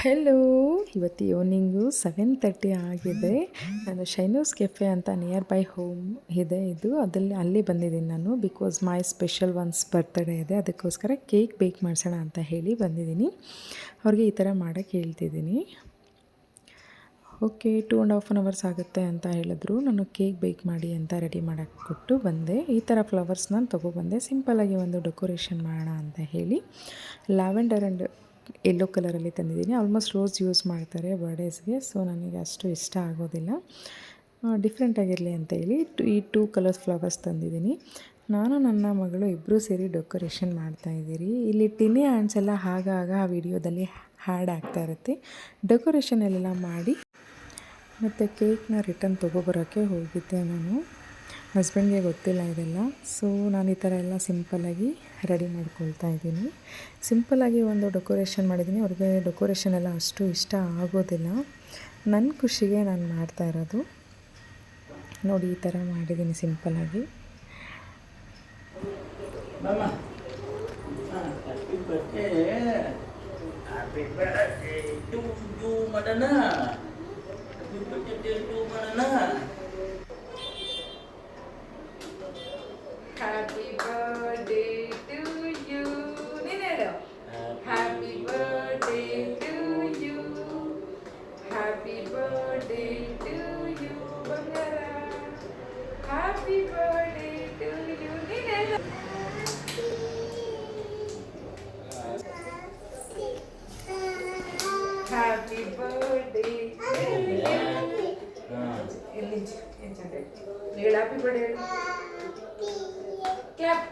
Hello, ಇವತ್ತು evening 7:30 ಆಗಿದೆ. ನಾನು ಶೈನೂಸ್ ಕೆಫೆ ಅಂತ ನಿಯರ್ ಬೈ ಹೋಮ್ ಇದೆ ಇದು, ಅಲ್ಲಿ ಬಂದಿದ್ದೀನಿ ನಾನು. Because my special once birthday ಇದೆ, ಅದಕ್ಕೋಸ್ಕರ ಕೇಕ್ ಬೇಕ್ ಮಾಡಿಸೋಣ ಅಂತ ಹೇಳಿ ಬಂದಿದ್ದೀನಿ. ಅವ್ರಿಗೆ ಈ ಥರ ಮಾಡೋಕ್ಕೆ ಹೇಳ್ತಿದ್ದೀನಿ. ಓಕೆ, 2.5 ಅವರ್ಸ್ ಆಗುತ್ತೆ ಅಂತ ಹೇಳಿದ್ರು. ನಾನು ಕೇಕ್ ಬೇಕ್ ಮಾಡಿ ಅಂತ ರೆಡಿ ಮಾಡೋಕ್ಕೆ ಕೊಟ್ಟು ಬಂದೆ. ಈ ಥರ ಫ್ಲವರ್ಸ್ನ ತೊಗೊಬಂದೆ. ಸಿಂಪಲ್ಲಾಗಿ ಒಂದು ಡೆಕೋರೇಷನ್ ಮಾಡೋಣ ಅಂತ ಹೇಳಿ ಲ್ಯಾವೆಂಡರ್ ಆ್ಯಂಡ್ ಯೆಲ್ಲೋ ಕಲರಲ್ಲಿ ತಂದಿದ್ದೀನಿ. ಆಲ್ಮೋಸ್ಟ್ ರೋಸ್ ಯೂಸ್ ಮಾಡ್ತಾರೆ ಬರ್ಡೇಸ್ಗೆ, ಸೊ ನನಗೆ ಅಷ್ಟು ಇಷ್ಟ ಆಗೋದಿಲ್ಲ. ಡಿಫ್ರೆಂಟಾಗಿರಲಿ ಅಂತ ಹೇಳಿ ಈ 2 ಕಲರ್ಸ್ ಫ್ಲವರ್ಸ್ ತಂದಿದ್ದೀನಿ. ನಾನು ನನ್ನ ಮಗಳು ಇಬ್ಬರೂ ಸೇರಿ ಡೆಕೋರೇಷನ್ ಮಾಡ್ತಾಯಿದ್ದೀರಿ. ಇಲ್ಲಿ ಟಿನಿ ಹ್ಯಾಂಡ್ಸ್ ಎಲ್ಲ ಆಗಾಗ ಆ ವಿಡಿಯೋದಲ್ಲಿ ಹ್ಯಾಡ್ ಆಗ್ತಾ ಇರುತ್ತೆ. ಡೆಕೋರೇಷನ್ ಮಾಡಿ ಮತ್ತು ಕೇಕ್ನ ರಿಟರ್ನ್ ತೊಗೊಬರೋಕ್ಕೆ ಹೋಗಿದ್ದೆ ನಾನು. ಹಸ್ಬೆಂಡ್ಗೆ ಗೊತ್ತಿಲ್ಲ ಇದೆಲ್ಲ, ಸೊ ನಾನು ಈ ಥರ ಎಲ್ಲ ಸಿಂಪಲ್ಲಾಗಿ ರೆಡಿ ಮಾಡ್ಕೊಳ್ತಾ ಇದ್ದೀನಿ. ಸಿಂಪಲ್ಲಾಗಿ ಒಂದು ಡೆಕೋರೇಷನ್ ಮಾಡಿದ್ದೀನಿ. ಅವ್ರಿಗೆ ಡೆಕೋರೇಷನ್ ಎಲ್ಲ ಅಷ್ಟು ಇಷ್ಟ ಆಗೋದಿಲ್ಲ. ನನ್ನ ಖುಷಿಗೆ ನಾನು ಮಾಡ್ತಾ ಇರೋದು. ನೋಡಿ, ಈ ಥರ ಮಾಡಿದ್ದೀನಿ ಸಿಂಪಲ್ಲಾಗಿ. Happy birthday to you. Ninero. Happy birthday to you. Happy birthday to you, Bangara. Happy birthday to you, Ninero. Happy birthday. Happy birthday. Clap.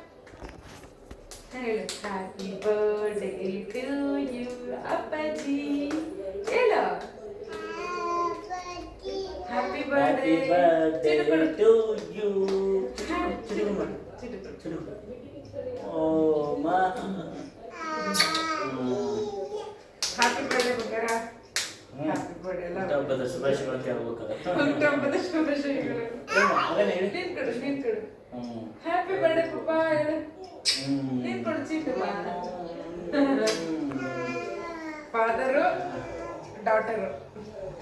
Happy birthday to you, Appaji. Hello. Happy birthday to you. Oh, ma. Happy birthday, Bukara. Happy birthday, love. ಹುಟ್ಟುಹಬ್ಬದ ಶುಭಾಶಯಗಳು ಕೇಳಬೇಕಲ್ಲ. ಹುಟ್ಟುಹಬ್ಬದ ಶುಭಾಶಯಗಳು. ನೀನ್ ಕೊಡು. Happy birthday ಪಪ್ಪ ಹೇಳು. ನೀನ್ ಕೊಡು ಚೀಟು. Father daughter.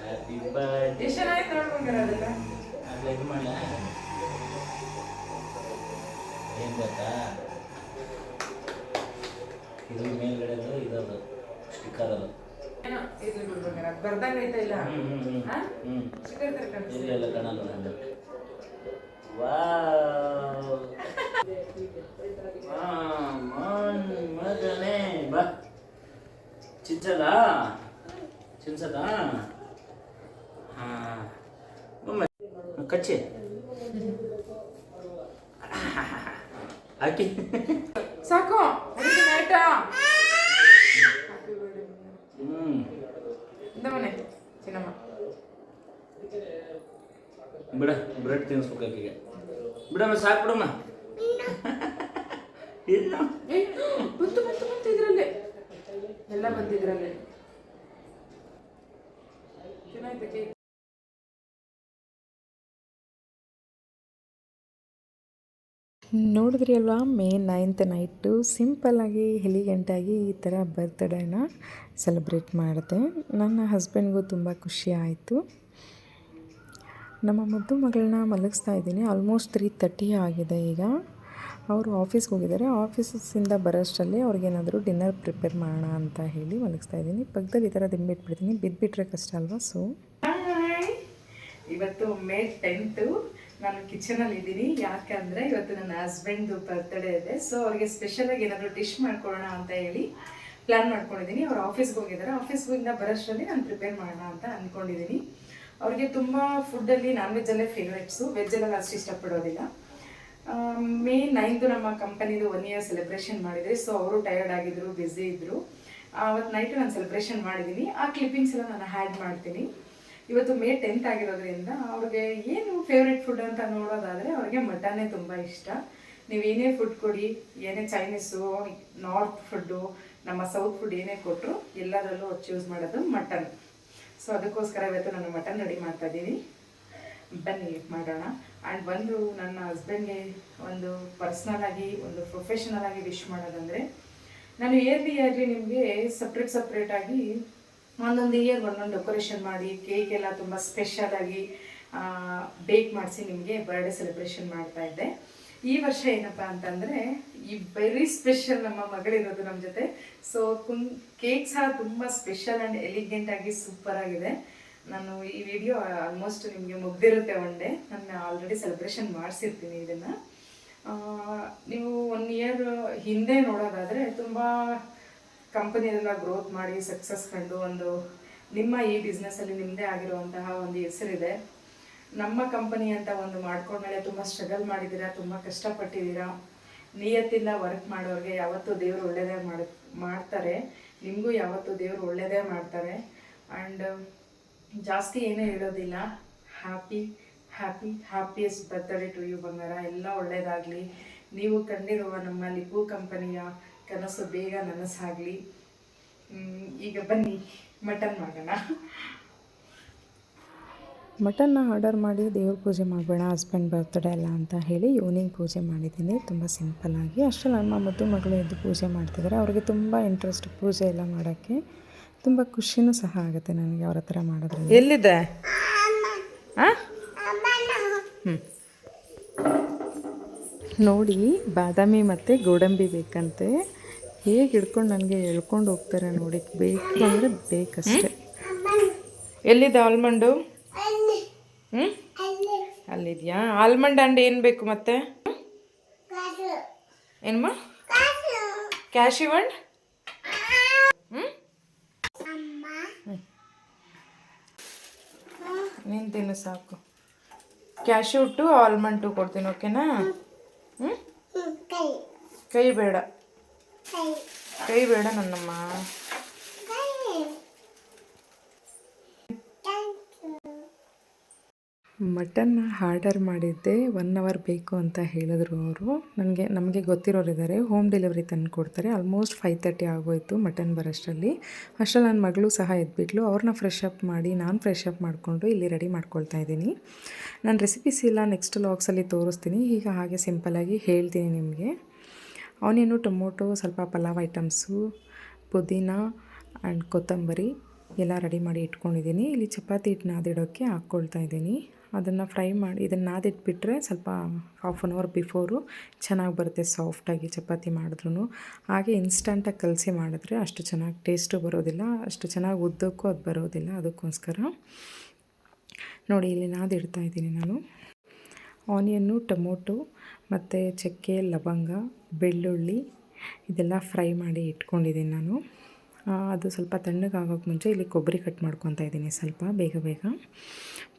Happy birthday. ಎಷ್ಟು ಚೆನ್ನಾಗಿ ನೋಡ್ಕೊಂಡ್ರೆ ಅದೆಲ್ಲ. ಇದು ಮಾಡ ಏನು ಗೊತ್ತಾ, ಇದು ಮೇಲ್ಗಡೆದು ಇದದು ಸ್ಟಿಕ್ಕರ್ ಅದು ಏನೋ ಇದು ಬಿಡ್ಬೇಕಾರ ಬರ್ದಂಗೆ ಐತೆ ಇಲ್ಲ. ಸ್ಟಿಕ್ಕರ್ ತರ ಇಲ್ಲ ಇಲ್ಲ ಕಾಣಲ್ಲ ನಂದು. ವಾವ್, ಮಗನೇ ಬಾ. ಚಿಂಚದ ಕಚ್ಚಿ ಹಾಕಿ ಸಾಕು ಅದಕ್ಕೆ ಆಯ್ತಾ. ಇಂದವನೇ ಚಿನ್ನಮ್ಮ ಬಿಡ, ಬ್ರೆಡ್ ತಿನ್ನಿಸ್ಬೇಕು ಆಕೆಗೆ. ಬಿಡಮ್ಮ, ಸಾಕು ಬಿಡಮ್ಮ. ಇಲ್ಲ ಬಂತು ಇದ್ರಲ್ಲೇ ಎಲ್ಲ ಬಂದಿದ್ರಲ್ಲೇ. ಚೆನ್ನಾಯ್ತು ಕೇಕ್. ನೋಡಿದ್ರಿ ಅಲ್ವಾ, May 9th ನೈಟು ಸಿಂಪಲ್ಲಾಗಿ ಎಲಿಗೆಂಟಾಗಿ ಈ ಥರ ಬರ್ತ್ಡೇನ ಸೆಲೆಬ್ರೇಟ್ ಮಾಡಿದೆ. ನನ್ನ ಹಸ್ಬೆಂಡ್ಗೂ ತುಂಬ ಖುಷಿ ಆಯಿತು. ನಮ್ಮ ಮುದ್ದು ಮಗಳನ್ನ ಮಲಗಿಸ್ತಾ ಇದ್ದೀನಿ. ಆಲ್ಮೋಸ್ಟ್ 3:30 ಆಗಿದೆ ಈಗ. ಅವರು ಆಫೀಸ್ಗೆ ಹೋಗಿದ್ದಾರೆ. ಆಫೀಸಿಂದ ಬರೋಷ್ಟರಲ್ಲಿ ಅವ್ರಿಗೇನಾದರೂ ಡಿನ್ನರ್ ಪ್ರಿಪೇರ್ ಮಾಡೋಣ ಅಂತ ಹೇಳಿ ಮಲಗಿಸ್ತಾ ಇದ್ದೀನಿ. ಪಕ್ಕದಲ್ಲಿ ಈ ಥರ ದಿಂಬಿಟ್ಬಿಡ್ತೀನಿ, ಬಿದ್ದುಬಿಟ್ರೆ ಕಷ್ಟ ಅಲ್ವಾ. ಸೊ ಇವತ್ತು May 10th ನಾನು ಕಿಚನಲ್ಲಿ ಇದ್ದೀನಿ. ಯಾಕಂದರೆ ಇವತ್ತು ನನ್ನ ಹಸ್ಬೆಂಡ್ದು ಬರ್ತ್ಡೇ ಇದೆ. ಸೊ ಅವ್ರಿಗೆ ಸ್ಪೆಷಲಾಗಿ ಏನಾದರೂ ಡಿಶ್ ಮಾಡ್ಕೊಳ್ಳೋಣ ಅಂತ ಹೇಳಿ ಪ್ಲ್ಯಾನ್ ಮಾಡ್ಕೊಂಡಿದ್ದೀನಿ. ಅವ್ರು ಆಫೀಸ್ಗೆ ಹೋಗಿದ್ದಾರೆ. ಆಫೀಸ್ಗಿಂದ ಬರೋಷ್ಟರಲ್ಲಿ ನಾನು ಪ್ರಿಪೇರ್ ಮಾಡೋಣ ಅಂತ ಅಂದ್ಕೊಂಡಿದ್ದೀನಿ. ಅವ್ರಿಗೆ ತುಂಬ ಫುಡ್ಡಲ್ಲಿ ನಾನ್ ವೆಜ್ಜಲ್ಲೇ ಫೇವ್ರೆಟ್ಸು, ವೆಜ್ಜಲ್ಲೆಲ್ಲ ಅಷ್ಟು ಇಷ್ಟಪಡೋದಿಲ್ಲ. May 9th ನಮ್ಮ ಕಂಪನಿದು 1 year ಸೆಲೆಬ್ರೇಷನ್ ಮಾಡಿದ್ರಿ. ಸೊ ಅವರು ಟಯರ್ಡ್ ಆಗಿದ್ರು, ಬ್ಯುಸಿ ಇದ್ದರು. ಅವತ್ತು ನೈಟು ನಾನು ಸೆಲೆಬ್ರೇಷನ್ ಮಾಡಿದ್ದೀನಿ. ಆ ಕ್ಲಿಪ್ಪಿಂಗ್ಸ್ ಎಲ್ಲ ನಾನು ಹ್ಯಾಡ್ ಮಾಡ್ತೀನಿ. ಇವತ್ತು May 10th ಆಗಿರೋದ್ರಿಂದ ಅವ್ರಿಗೆ ಏನು ಫೇವ್ರೆಟ್ ಫುಡ್ ಅಂತ ನೋಡೋದಾದರೆ ಅವ್ರಿಗೆ ಮಟನ್ನೇ ತುಂಬ ಇಷ್ಟ. ನೀವು ಏನೇ ಫುಡ್ ಕೊಡಿ, ಏನೇ ಚೈನೀಸು, ನಾರ್ತ್ ಫುಡ್ಡು, ನಮ್ಮ ಸೌತ್ ಫುಡ್ ಏನೇ ಕೊಟ್ಟರು ಎಲ್ಲದರಲ್ಲೂ ಚೂಸ್ ಮಾಡೋದು ಮಟನ್. ಸೊ ಅದಕ್ಕೋಸ್ಕರ ಇವತ್ತು ನಾನು ಮಟನ್ ರೆಡಿ ಮಾಡ್ತಾ ಇದ್ದೀನಿ. ಬನ್ನಿ ಮಾಡೋಣ. ಆ್ಯಂಡ್ ಒಂದು ನನ್ನ ಹಸ್ಬೆಂಡ್ಗೆ ಒಂದು ಪರ್ಸ್ನಲ್ ಆಗಿ ಒಂದು ಪ್ರೊಫೆಷನಲ್ ಆಗಿ ವಿಶ್ ಮಾಡೋದಂದರೆ, ನಾನು ಇಯರ್ಲಿ ನಿಮಗೆ ಸಪ್ರೇಟಾಗಿ ಒಂದೊಂದು ಇಯರ್ ಒಂದೊಂದು ಡೆಕೋರೇಷನ್ ಮಾಡಿ ಕೇಕ್ ಎಲ್ಲ ತುಂಬ ಸ್ಪೆಷಲಾಗಿ ಬೇಕ್ ಮಾಡಿಸಿ ನಿಮಗೆ ಬರ್ಡೇ ಸೆಲೆಬ್ರೇಷನ್ ಮಾಡ್ತಾ ಇದ್ದೆ. ಈ ವರ್ಷ ಏನಪ್ಪ ಅಂತಂದರೆ ಈ ವೆರಿ ಸ್ಪೆಷಲ್ ನಮ್ಮ ಮಗಳಿರೋದು ನಮ್ಮ ಜೊತೆ. ಸೊ ಕೇಕ್ ಸಹ ತುಂಬ ಸ್ಪೆಷಲ್ ಆ್ಯಂಡ್ ಎಲಿಗೆಂಟಾಗಿ ಸೂಪರ್ ಆಗಿದೆ. ನಾನು ಈ ವಿಡಿಯೋ ಆಲ್ಮೋಸ್ಟ್ ನಿಮಗೆ ಮುಗ್ದಿರುತ್ತೆ ಒನ್ ಡೇ. ನಾನು ಆಲ್ರೆಡಿ ಸೆಲೆಬ್ರೇಷನ್ ಮಾಡಿಸಿರ್ತೀನಿ ಇದನ್ನು. ನೀವು 1 ಇಯರ್ ಹಿಂದೆ ನೋಡೋದಾದರೆ ತುಂಬ ಕಂಪನಿಯೆಲ್ಲ ಗ್ರೋತ್ ಮಾಡಿ ಸಕ್ಸಸ್ ಕಂಡು ನಿಮ್ಮ ಈ ಬಿಸ್ನೆಸ್ಸಲ್ಲಿ ನಿಮ್ಮದೇ ಆಗಿರುವಂತಹ ಒಂದು ಹೆಸರಿದೆ. ನಮ್ಮ ಕಂಪನಿ ಅಂತ ಒಂದು ಮಾಡ್ಕೊಂಡ್ಮೇಲೆ ತುಂಬ ಸ್ಟ್ರಗಲ್ ಮಾಡಿದ್ದೀರಾ, ತುಂಬ ಕಷ್ಟಪಟ್ಟಿದ್ದೀರಾ. ನಿಯತ್ತಿಂದ ವರ್ಕ್ ಮಾಡೋರಿಗೆ ಯಾವತ್ತೂ ದೇವರು ಒಳ್ಳೆಯದೇ ಮಾಡ್ತಾರೆ. ನಿಮಗೂ ಯಾವತ್ತೂ ದೇವರು ಒಳ್ಳೆಯದೇ ಮಾಡ್ತಾರೆ. ಆ್ಯಂಡ್ ಜಾಸ್ತಿ ಏನೂ ಹೇಳೋದಿಲ್ಲ. ಹ್ಯಾಪಿಯೆಸ್ಟ್ ಬರ್ತ್ಡೇ ಟು ಯು ಬಂಗಾರ. ಎಲ್ಲ ಒಳ್ಳೆಯದಾಗಲಿ. ನೀವು ಕಂಡಿರುವ ನಮ್ಮ ಲಿಪು ಕಂಪನಿಯ ಕನಸು ಬೇಗ ನನಸಾಗಲಿ. ಈಗ ಬನ್ನಿ ಮಟನ್ ಮಾಡೋಣ. ಮಟನ್ನ ಆರ್ಡರ್ ಮಾಡಿ ದೇವ್ರ ಪೂಜೆ ಮಾಡಬೇಡ, ಹಸ್ಬೆಂಡ್ ಬರ್ತ್ಡೇ ಅಲ್ಲ ಅಂತ ಹೇಳಿ ಈವ್ನಿಂಗ್ ಪೂಜೆ ಮಾಡಿದ್ದೀನಿ, ತುಂಬ ಸಿಂಪಲ್ಲಾಗಿ. ಅಷ್ಟರಲ್ಲಿ ನಮ್ಮ ಮುದ್ದು ಮಗಳು ಎದ್ದು ಪೂಜೆ ಮಾಡ್ತಿದ್ದಾರೆ. ಅವ್ರಿಗೆ ತುಂಬ ಇಂಟ್ರೆಸ್ಟ್ ಪೂಜೆ ಎಲ್ಲ ಮಾಡೋಕ್ಕೆ. ತುಂಬ ಖುಷಿನೂ ಸಹ ಆಗುತ್ತೆ ನನಗೆ ಅವ್ರ ಹತ್ರ ಮಾಡೋದ್ರಿಂದ. ಎಲ್ಲಿದೆ? ನೋಡಿ, ಬಾದಾಮಿ ಮತ್ತು ಗೋಡಂಬಿ ಬೇಕಂತೆ. ಹೇಗೆ ಹಿಡ್ಕೊಂಡು ನನಗೆ ಎಳ್ಕೊಂಡು ಹೋಗ್ತಾರೆ ನೋಡಿ. ಬೇಕು ಅಂದರೆ ಬೇಕಷ್ಟೆ. ಎಲ್ಲಿದೆ ಆಲ್ಮಂಡು? ಅಲ್ಲಿದೆಯಾ ಆಲ್ಮಂಡ್? ಆ್ಯಂಡ್ ಏನು ಬೇಕು ಮತ್ತೆ? ಏನಮ್ಮ? ಕ್ಯಾಶ್ಯೂ ಅಂಡ್ ನೀನು ತಿನ್ನು ಸಾಕು. ಕ್ಯಾಶ್ಯೂ ಟು ಆಲ್ಮಂಡ್ ಟು ಕೊಡ್ತೀನಿ, ಓಕೆನಾ? ಕೈ ಬೇಡ, ಕೈ ಬೇಡ ನನ್ನಮ್ಮ. ಮಟನ್ನ ಆರ್ಡರ್ ಮಾಡಿದ್ದೆ 1 ಅವರ್ ಬೇಕು ಅಂತ ಹೇಳಿದ್ರು ಅವರು. ನಮಗೆ ಗೊತ್ತಿರೋರಿದ್ದಾರೆ, ಹೋಮ್ ಡೆಲಿವರಿ ತಂದು ಕೊಡ್ತಾರೆ. ಆಲ್ಮೋಸ್ಟ್ 5:30 ಆಗೋಯಿತು ಮಟನ್ ಬರೋಷ್ಟರಲ್ಲಿ. ಅಷ್ಟರಲ್ಲಿ ನನ್ನ ಮಗಳು ಸಹ ಎದ್ಬಿಟ್ಲು. ಅವ್ರನ್ನ ಫ್ರೆಶ್ ಅಪ್ ಮಾಡಿ ನಾನು ಫ್ರೆಶ್ ಅಪ್ ಮಾಡಿಕೊಂಡು ಇಲ್ಲಿ ರೆಡಿ ಮಾಡ್ಕೊಳ್ತಾ ಇದ್ದೀನಿ. ನಾನು ರೆಸಿಪೀಸ್ ಎಲ್ಲ ನೆಕ್ಸ್ಟ್ ವ್ಲಾಗ್ಸಲ್ಲಿ ತೋರಿಸ್ತೀನಿ. ಈಗ ಹಾಗೆ ಸಿಂಪಲ್ಲಾಗಿ ಹೇಳ್ತೀನಿ ನಿಮಗೆ. ಆನಿಯನು, ಟೊಮೊಟೊ, ಸ್ವಲ್ಪ ಪಲಾವ್ ಐಟಮ್ಸು, ಪುದೀನ ಆ್ಯಂಡ್ ಕೊತ್ತಂಬರಿ ಎಲ್ಲ ರೆಡಿ ಮಾಡಿ ಇಟ್ಕೊಂಡಿದ್ದೀನಿ. ಇಲ್ಲಿ ಚಪಾತಿ ಹಿಟ್ಟು ನಾದಿಡೋಕ್ಕೆ ಹಾಕ್ಕೊಳ್ತಾ ಇದ್ದೀನಿ. ಅದನ್ನು ಫ್ರೈ ಮಾಡಿ ಇದನ್ನು ನಾದಿಟ್ಬಿಟ್ರೆ ಸ್ವಲ್ಪ 1/2 ಅವರ್ ಬಿಫೋರು ಚೆನ್ನಾಗಿ ಬರುತ್ತೆ ಸಾಫ್ಟಾಗಿ ಚಪಾತಿ ಮಾಡಿದ್ರೂ. ಹಾಗೆ ಇನ್ಸ್ಟಂಟಾಗಿ ಕಲಸಿ ಮಾಡಿದ್ರೆ ಅಷ್ಟು ಚೆನ್ನಾಗಿ ಟೇಸ್ಟು ಬರೋದಿಲ್ಲ, ಅಷ್ಟು ಚೆನ್ನಾಗಿ ಉದ್ದಕ್ಕೂ ಅದು ಬರೋದಿಲ್ಲ. ಅದಕ್ಕೋಸ್ಕರ ನೋಡಿ ಇಲ್ಲಿ ನಾದಿಡ್ತಾ ಇದ್ದೀನಿ ನಾನು. ಆನಿಯನ್ನು, ಟೊಮೊಟೊ ಮತ್ತು ಚಕ್ಕೆ, ಲವಂಗ, ಬೆಳ್ಳುಳ್ಳಿ ಇದೆಲ್ಲ ಫ್ರೈ ಮಾಡಿ ಇಟ್ಕೊಂಡಿದ್ದೀನಿ ನಾನು. ಅದು ಸ್ವಲ್ಪ ತಣ್ಣಗಾಗೋಕ್ಕೆ ಮುಂಚೆ ಇಲ್ಲಿ ಕೊಬ್ಬರಿ ಕಟ್ ಮಾಡ್ಕೊತಾ ಇದ್ದೀನಿ ಸ್ವಲ್ಪ ಬೇಗ.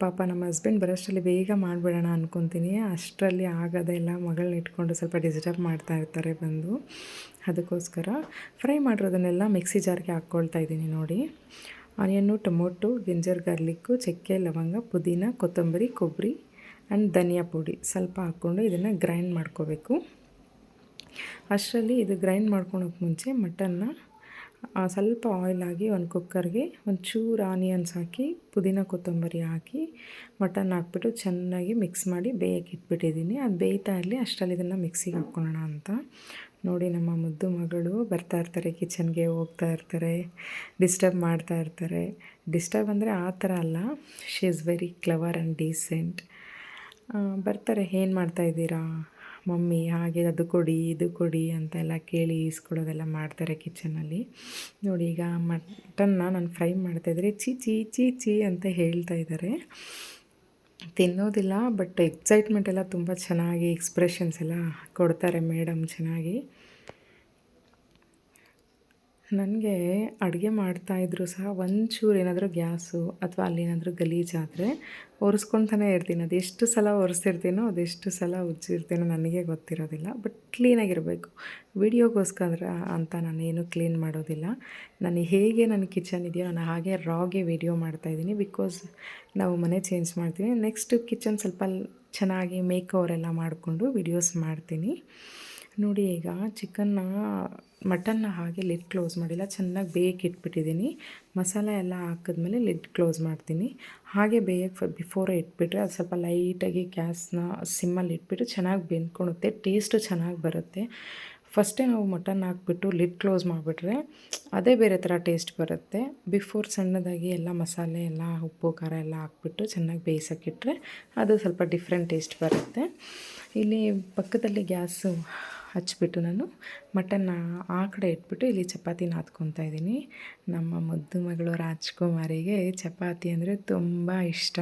ಪಾಪ ನಮ್ಮ ಹಸ್ಬೆಂಡ್ ಬರೋಷ್ಟರಲ್ಲಿ ಬೇಗ ಮಾಡಿಬಿಡೋಣ ಅಂದ್ಕೊತೀನಿ. ಅಷ್ಟರಲ್ಲಿ ಆಗೋದೇ ಇಲ್ಲ. ಮಗಳನ್ನ ಇಟ್ಕೊಂಡು ಸ್ವಲ್ಪ ಡಿಸ್ಟರ್ಬ್ ಮಾಡ್ತಾ ಇರ್ತಾರೆ ಬಂದು. ಅದಕ್ಕೋಸ್ಕರ ಫ್ರೈ ಮಾಡಿರೋದನ್ನೆಲ್ಲ ಮಿಕ್ಸಿ ಜಾರ್ಗೆ ಹಾಕ್ಕೊಳ್ತಾ ಇದ್ದೀನಿ ನೋಡಿ. ಆನಿಯನ್ನು, ಟೊಮೊಟೊ, ಜಿಂಜರ್ ಗಾರ್ಲಿಕ್ಕು, ಚಕ್ಕೆ, ಲವಂಗ, ಪುದೀನ, ಕೊತ್ತಂಬರಿ, ಕೊಬ್ಬರಿ ಆ್ಯಂಡ್ ಧನಿಯಾ ಪುಡಿ ಸ್ವಲ್ಪ ಹಾಕ್ಕೊಂಡು ಇದನ್ನು ಗ್ರೈಂಡ್ ಮಾಡ್ಕೋಬೇಕು. ಅಷ್ಟರಲ್ಲಿ ಇದು ಗ್ರೈಂಡ್ ಮಾಡ್ಕೊಳೋಕ್ಕೆ ಮುಂಚೆ ಮಟನ್ನ ಸ್ವಲ್ಪ ಆಯಿಲ್ ಹಾಕಿ ಒಂದು ಕುಕ್ಕರ್ಗೆ ಒಂಚೂರು ಆನಿಯನ್ಸ್ ಹಾಕಿ, ಪುದೀನ ಕೊತ್ತಂಬರಿ ಹಾಕಿ, ಮಟನ್ ಹಾಕ್ಬಿಟ್ಟು ಚೆನ್ನಾಗಿ ಮಿಕ್ಸ್ ಮಾಡಿ ಬೇಯಕ್ಕೆ ಇಟ್ಬಿಟ್ಟಿದ್ದೀನಿ. ಅದು ಬೇಯ್ತಾ ಇರಲಿ, ಅಷ್ಟರಲ್ಲಿ ಇದನ್ನು ಮಿಕ್ಸಿಗೆ ಹಾಕ್ಕೊಳ್ಳೋಣ ಅಂತ. ನೋಡಿ ನಮ್ಮ ಮುದ್ದು ಮಗಳು ಬರ್ತಾ ಇರ್ತಾರೆ, ಕಿಚನ್ಗೆ ಹೋಗ್ತಾ ಇರ್ತಾರೆ, ಡಿಸ್ಟರ್ಬ್ ಮಾಡ್ತಾ ಇರ್ತಾರೆ. ಡಿಸ್ಟರ್ಬ್ ಅಂದರೆ ಆ ಥರ ಅಲ್ಲ, she is very clever and decent. ಬರ್ತಾರೆ, ಏನು ಮಾಡ್ತಾಯಿದ್ದೀರಾ ಮಮ್ಮಿ, ಹಾಗೆ ಅದು ಕೊಡಿ ಇದು ಕೊಡಿ ಅಂತೆಲ್ಲ ಕೇಳಿ ಈಸ್ಕೊಡೋದೆಲ್ಲ ಮಾಡ್ತಾರೆ ಕಿಚನಲ್ಲಿ. ನೋಡಿ ಈಗ ಮಟನ್ನ ನಾನು ಫ್ರೈ ಮಾಡ್ತಾಯಿದ್ರೆ ಚೀ ಅಂತ ಹೇಳ್ತಾ ಇದ್ದಾರೆ. ತಿನ್ನೋದಿಲ್ಲ, ಬಟ್ ಎಕ್ಸೈಟ್ಮೆಂಟ್ ಎಲ್ಲ ತುಂಬ ಚೆನ್ನಾಗಿ ಎಕ್ಸ್ಪ್ರೆಷನ್ಸ್ ಎಲ್ಲ ಕೊಡ್ತಾರೆ ಮೇಡಮ್ ಚೆನ್ನಾಗಿ. ನನಗೆ ಅಡುಗೆ ಮಾಡ್ತಾಯಿದ್ರು ಸಹ ಒಂಚೂರು ಏನಾದರೂ ಗ್ಯಾಸು ಅಥವಾ ಅಲ್ಲೇನಾದರೂ ಗಲೀಜಾದರೆ ಒರೆಸ್ಕೊತಾನೆ ಇರ್ತೀನಿ. ಅದೆಷ್ಟು ಸಲ ಒರೆಸಿರ್ತೀನೋ ಅದೆಷ್ಟು ಸಲ ಉಜ್ಜಿರ್ತೀನೋ ನನಗೆ ಗೊತ್ತಿರೋದಿಲ್ಲ. ಬಟ್ ಕ್ಲೀನಾಗಿರಬೇಕು. ವೀಡಿಯೋಗೋಸ್ಕರ ಅಂತ ನಾನೇನು ಕ್ಲೀನ್ ಮಾಡೋದಿಲ್ಲ. ನಾನು ಹೇಗೆ ನನ್ನ ಕಿಚನ್ ಇದೆಯೋ ನಾನು ಹಾಗೆ ರಾಗೆ ವೀಡಿಯೋ ಮಾಡ್ತಾಯಿದ್ದೀನಿ. ಬಿಕಾಸ್ ನಾವು ಮನೆ ಚೇಂಜ್ ಮಾಡ್ತೀವಿ. ನೆಕ್ಸ್ಟ್ ಕಿಚನ್ ಸ್ವಲ್ಪ ಚೆನ್ನಾಗಿ ಮೇಕ್ ಓವರ್ ಎಲ್ಲ ಮಾಡಿಕೊಂಡು ವೀಡಿಯೋಸ್ ಮಾಡ್ತೀನಿ. ನೋಡಿ ಈಗ ಮಟನ್ನ ಹಾಗೆ ಲಿಡ್ ಕ್ಲೋಸ್ ಮಾಡಿಲ್ಲ, ಚೆನ್ನಾಗಿ ಬೇಯಕ್ಕೆ ಇಟ್ಬಿಟ್ಟಿದ್ದೀನಿ. ಮಸಾಲೆ ಎಲ್ಲ ಹಾಕಿದ್ಮೇಲೆ ಲಿಡ್ ಕ್ಲೋಸ್ ಮಾಡ್ತೀನಿ. ಹಾಗೆ ಬೇಯಕ್ಕೆ ಬಿಫೋರೇ ಇಟ್ಬಿಟ್ರೆ ಅದು ಸ್ವಲ್ಪ ಲೈಟಾಗಿ ಗ್ಯಾಸ್ನ ಸಿಮ್ಮಲ್ಲಿ ಇಟ್ಬಿಟ್ಟು ಚೆನ್ನಾಗಿ ಬೆಂದ್ಕೊಳುತ್ತೆ, ಟೇಸ್ಟು ಚೆನ್ನಾಗಿ ಬರುತ್ತೆ. ಫಸ್ಟೇ ನಾವು ಮಟನ್ ಹಾಕ್ಬಿಟ್ಟು ಲಿಡ್ ಕ್ಲೋಸ್ ಮಾಡಿಬಿಟ್ರೆ ಅದೇ ಬೇರೆ ಥರ ಟೇಸ್ಟ್ ಬರುತ್ತೆ. ಬಿಫೋರ್ ಸಣ್ಣದಾಗಿ ಎಲ್ಲ ಮಸಾಲೆ ಎಲ್ಲ ಉಪ್ಪು ಖಾರ ಎಲ್ಲ ಹಾಕ್ಬಿಟ್ಟು ಚೆನ್ನಾಗಿ ಬೇಯಿಸೋಕ್ಕಿಟ್ರೆ ಅದು ಸ್ವಲ್ಪ ಡಿಫ್ರೆಂಟ್ ಟೇಸ್ಟ್ ಬರುತ್ತೆ. ಇಲ್ಲಿ ಪಕ್ಕದಲ್ಲಿ ಗ್ಯಾಸು ಹಚ್ಬಿಟ್ಟು ನಾನು ಮಟನ್ನ ಆ ಕಡೆ ಇಟ್ಬಿಟ್ಟು ಇಲ್ಲಿ ಚಪಾತಿ ನಾದ್ಕೊತಾ ಇದ್ದೀನಿ. ನಮ್ಮ ಮುದ್ದು ಮಗಳು ರಾಜ್ಕುಮಾರಿಗೆ ಚಪಾತಿ ಅಂದರೆ ತುಂಬ ಇಷ್ಟ.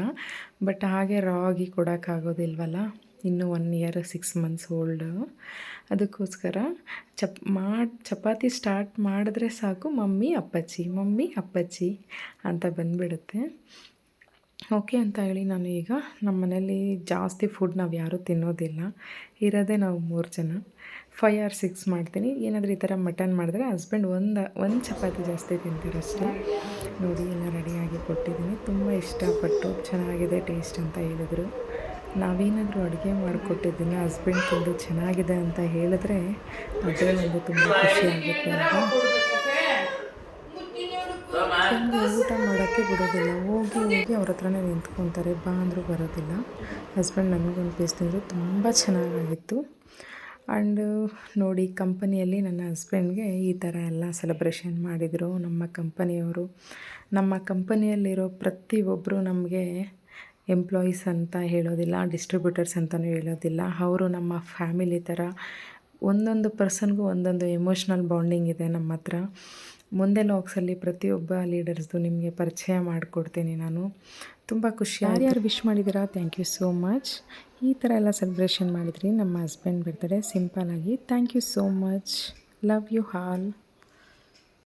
ಬಟ್ ಹಾಗೆ ರಾ ಆಗಿ ಕೊಡೋಕ್ಕಾಗೋದಿಲ್ವಲ್ಲ, ಇನ್ನೂ 1 ಇಯರ್ 6 ಮಂತ್ಸ್ ಓಲ್ಡು. ಅದಕ್ಕೋಸ್ಕರ ಚಪಾತಿ ಸ್ಟಾರ್ಟ್ ಮಾಡಿದ್ರೆ ಸಾಕು ಮಮ್ಮಿ ಅಪ್ಪಚ್ಚಿ ಅಂತ ಬಂದುಬಿಡುತ್ತೆ. ಓಕೆ ಅಂತ ಹೇಳಿ ನಾನು ಈಗ ನಮ್ಮ ಮನೇಲಿ ಜಾಸ್ತಿ ಫುಡ್ ನಾವು ಯಾರೂ ತಿನ್ನೋದಿಲ್ಲ, ಇರೋದೇ ನಾವು 3 ಜನ. 5 or 6 ಮಾಡ್ತೀನಿ. ಏನಾದರೂ ಈ ಥರ ಮಟನ್ ಮಾಡಿದ್ರೆ ಹಸ್ಬೆಂಡ್ ಒಂದು ಚಪಾತಿ ಜಾಸ್ತಿ ತಿಂತಾರೆ ಅಷ್ಟೇ. ನೋಡಿ ಎಲ್ಲ ರೆಡಿಯಾಗಿ ಕೊಟ್ಟಿದ್ದೀನಿ. ತುಂಬ ಇಷ್ಟಪಟ್ಟು ಚೆನ್ನಾಗಿದೆ ಟೇಸ್ಟ್ ಅಂತ ಹೇಳಿದ್ರು. ನಾವೇನಾದರೂ ಅಡುಗೆ ಮಾಡಿಕೊಟ್ಟಿದ್ದೀನಿ ಹಸ್ಬೆಂಡ್ ತಿಂದು ಚೆನ್ನಾಗಿದೆ ಅಂತ ಹೇಳಿದ್ರೆ ಅದೇ ಒಂದು ತುಂಬ ಖುಷಿಯಾಗುತ್ತೆ ಅಂತ. ನನಗೆ ಊಟ ಮಾಡೋಕ್ಕೆ ಬಿಡೋದಿಲ್ಲ, ಹೋಗಿ ಅವ್ರ ಹತ್ರನೇ ನಿಂತ್ಕೊತಾರೆ, ಬಾ ಅಂದರೂ ಬರೋದಿಲ್ಲ. ಹಸ್ಬೆಂಡ್ ನನಗೊಂದು ಪೀಸ್ ತಿಂದರು, ತುಂಬ ಚೆನ್ನಾಗಾಗಿತ್ತು. ಆ್ಯಂಡ್ ನೋಡಿ ಕಂಪನಿಯಲ್ಲಿ ನನ್ನ ಹಸ್ಬೆಂಡ್ಗೆ ಈ ಥರ ಎಲ್ಲ ಸೆಲೆಬ್ರೇಷನ್ ಮಾಡಿದರು ನಮ್ಮ ಕಂಪನಿಯವರು. ನಮ್ಮ ಕಂಪನಿಯಲ್ಲಿರೋ ಪ್ರತಿಯೊಬ್ಬರು ನಮಗೆ ಎಂಪ್ಲಾಯೀಸ್ ಅಂತ ಹೇಳೋದಿಲ್ಲ, ಡಿಸ್ಟ್ರಿಬ್ಯೂಟರ್ಸ್ ಅಂತಲೂ ಹೇಳೋದಿಲ್ಲ. ಅವರು ನಮ್ಮ ಫ್ಯಾಮಿಲಿ ಥರ. ಒಂದೊಂದು ಪರ್ಸನ್ಗೂ ಒಂದೊಂದು ಎಮೋಷ್ನಲ್ ಬಾಂಡಿಂಗ್ ಇದೆ ನಮ್ಮ ಹತ್ರ. ಮುಂದೆ ಲಾಗ್ಸಲ್ಲಿ ಪ್ರತಿಯೊಬ್ಬ ಲೀಡರ್ಸ್ದು ನಿಮಗೆ ಪರಿಚಯ ಮಾಡಿಕೊಡ್ತೀನಿ ನಾನು. ತುಂಬ ಖುಷಿ. ಯಾರ್ಯಾರು ವಿಶ್ ಮಾಡಿದ್ದೀರಾ, ಥ್ಯಾಂಕ್ ಯು ಸೋ ಮಚ್. ಈ ಥರ ಎಲ್ಲ ಸೆಲೆಬ್ರೇಷನ್ ಮಾಡಿದ್ರಿ ನಮ್ಮ ಹಸ್ಬೆಂಡ್ ಬರ್ತ್ಡೇ ಸಿಂಪಲ್ಲಾಗಿ. Thank you so much. Love you all.